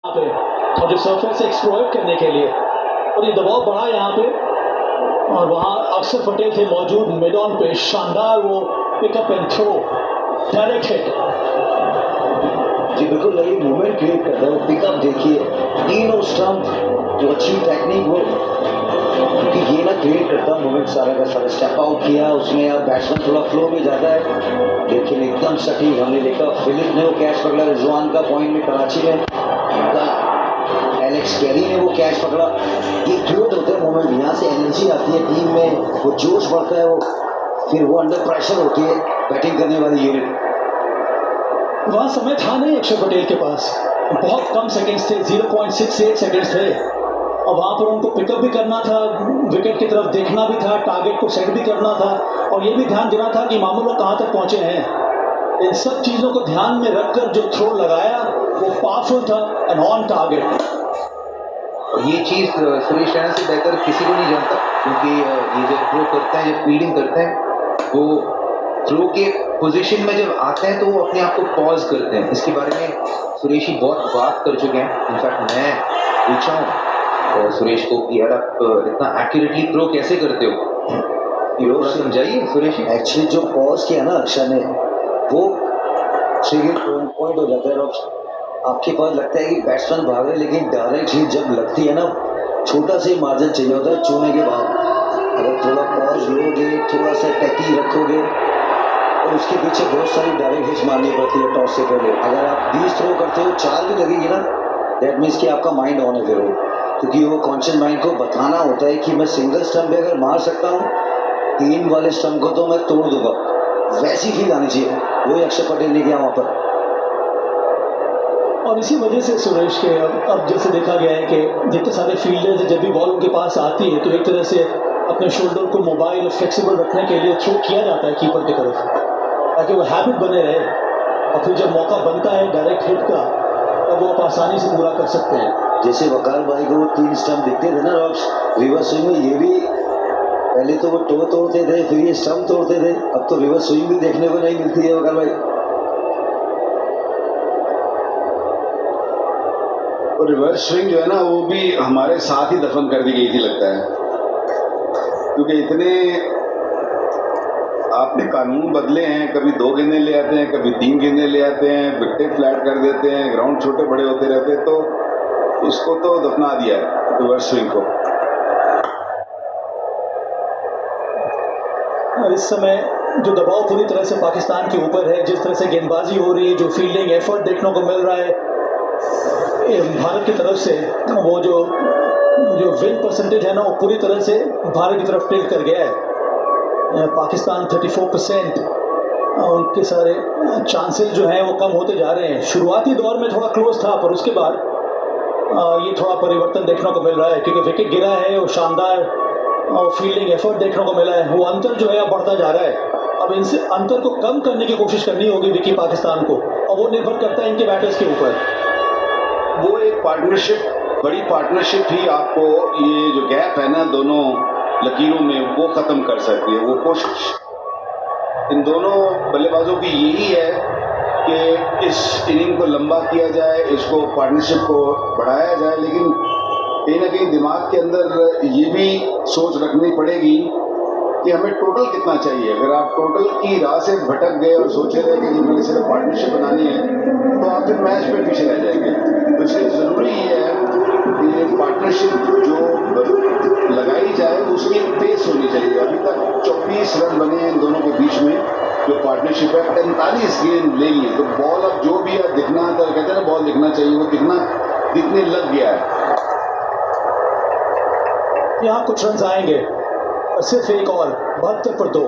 पे और जो सरफेस एक्सप्लॉइट करने के लिए और ये दबाव बढ़ा यहाँ पे और वहाँ अक्षर पटेल थे मौजूद मिड ऑन पे, शानदार वो pickup and throw, direct hit. जी बिल्कुल नई मूवमेंट क्रिएट करता है वो पिकअप। देखिए तीनों स्टंप जो अच्छी टेक्निक वो क्योंकि ये ना क्रिएट करता मूवमेंट सारा का सारा। स्टेप आउट किया उसने, अब बैट्समैन थोड़ा फ्लो में जाता है लेकिन एकदम सटीक। हमने देखा फिलिप ने वो कैच पकड़ा रिजवान का पॉइंट में कराची में, एलेक्स कैरी ने वो कैच पकड़ा। ये क्रिएट होते हैं मोमेंट, यहाँ से एनर्जी आती है टीम में, वो जोश बढ़ता है, वो फिर वो अंडर प्रेशर होती है बैटिंग करने वाली यूनिट। वहाँ समय था नहीं अक्षर पटेल के पास, बहुत कम सेकंड्स थे, 0.68 सेकंड्स थे और वहाँ पर उनको पिकअप भी करना था, विकेट की तरफ देखना भी था, टारगेट को सेट भी करना था और ये भी ध्यान देना था कि मामूल लोग कहाँ तक पहुँचे हैं। इन सब चीज़ों को ध्यान में रखकर जो थ्रो लगाया वो पावरफुल था एंड ऑन टारगेट। और ये चीज़ सुरेश रैना से बेहतर किसी को नहीं जानता क्योंकि ये जब थ्रो करते हैं, जब फील्डिंग करते हैं, वो थ्रो के पोजीशन में जब आते हैं तो वो अपने आप को पॉज करते हैं। इसके बारे में सुरेश ही बहुत बात कर चुके हैं। इनफैक्ट मैं पूछा हूँ सुरेश को कि यार आप इतना एक्यूरेटली थ्रो कैसे करते हो, ये लोग समझाइए सुरेश। एक्चुअली जो पॉज किया ना अक्षर ने वो ट्रिगर पॉइंट हो जाता है। और आपके पास लगता है कि बैट्समैन भाग रहे लेकिन डायरेक्ट हिट जब लगती है ना, छोटा सा मार्जिन चाहिए होता है छूने के बाद। अगर थोड़ा पॉज लोगे, थोड़ा सा टेक्निक रखोगे और उसके पीछे बहुत सारी डायरेक्ट हिट्स मारनी पड़ती है टॉस से पहले। अगर आप 20 थ्रो करते हो 4 भी लगेगी ना, दैट मीन्स कि आपका माइंड ऑन है फिर वो, क्योंकि वो कॉन्शियस माइंड को बताना होता है कि मैं सिंगल स्टंप पे अगर मार सकता हूँ, 3 वाले स्टंप को तो मैं तोड़ दूंगा। वैसी फील आनी चाहिए, वही अक्षर पटेल ने किया वहाँ पर। और इसी वजह से सुरेश के अब जैसे देखा गया है कि जितने सारे फील्डर्स जब भी बॉल उनके पास आती है तो एक तरह से अपने शोल्डर को मोबाइल और फ्लेक्सिबल रखने के लिए थ्रो किया जाता है कीपर की तरफ ताकि वो हैबिट बने रहे और फिर जब मौका बनता है डायरेक्ट हिट का तब वो आप आसानी से पूरा कर सकते हैं। जैसे वकार भाई को वो 3 स्टंप दिखते थे ना रिवर्स स्विंग में, ये भी पहले तो वो टो तोड़ते थे फिर ये स्टंप तोड़ते थे, अब तो रिवर्स स्विंग भी देखने को नहीं मिलती है वकार भाई। और रिवर्स स्विंग जो है ना वो भी हमारे साथ ही दफन कर दी गई थी लगता है, क्योंकि इतने आपने कानून बदले हैं, कभी 2 गेंदें ले आते हैं, कभी 3 गेंदें ले आते हैं, विकेट फ्लैट कर देते हैं, ग्राउंड छोटे बड़े होते रहते हैं, तो इसको तो दफना दिया है रिवर्स स्विंग को। और इस समय जो दबाव पूरी तरह से पाकिस्तान के ऊपर है, जिस तरह से गेंदबाजी हो रही है, जो फील्डिंग एफर्ट देखने को मिल रहा है भारत की तरफ से, वो जो विन परसेंटेज है ना वो पूरी तरह से भारत की तरफ टिल्ट कर गया है। पाकिस्तान 34%, उनके सारे चांसेस जो हैं वो कम होते जा रहे हैं। शुरुआती दौर में थोड़ा क्लोज था पर उसके बाद ये थोड़ा परिवर्तन देखने को मिल रहा है क्योंकि विकेट गिरा है और शानदार फील्डिंग एफर्ट देखने को मिला है। वो अंतर जो है अब बढ़ता जा रहा है। अब इनसे अंतर को कम करने की कोशिश करनी होगी विकी पाकिस्तान को और वो निर्भर करता है इनके बैटर्स के ऊपर। वो एक पार्टनरशिप, बड़ी पार्टनरशिप ही आपको ये जो गैप है ना दोनों लकीरों में वो ख़त्म कर सकती है। वो कोशिश इन दोनों बल्लेबाजों की यही है कि इस इनिंग को लंबा किया जाए, इसको पार्टनरशिप को बढ़ाया जाए, लेकिन कहीं ना कहीं दिमाग के अंदर ये भी सोच रखनी पड़ेगी कि हमें टोटल कितना चाहिए। अगर आप टोटल की राह से भटक गए और सोचे रहे कि मुझे सिर्फ पार्टनरशिप बनानी है तो आप फिर मैच में पीछे रह जाएंगे। तो इसलिए ज़रूरी ये है कि पार्टनरशिप जो लगाई जाए उसकी एक पेस होनी चाहिए। अभी तक 24 रन बने हैं इन दोनों के बीच में जो पार्टनरशिप है। 45 गेंद ले लिए तो बॉल अब जो भी अब दिखना, तो कहते हैं ना बॉल दिखना चाहिए, वो दिखने लग गया है। यहाँ कुछ रन आएंगे और सिर्फ एक और 72 पर 2।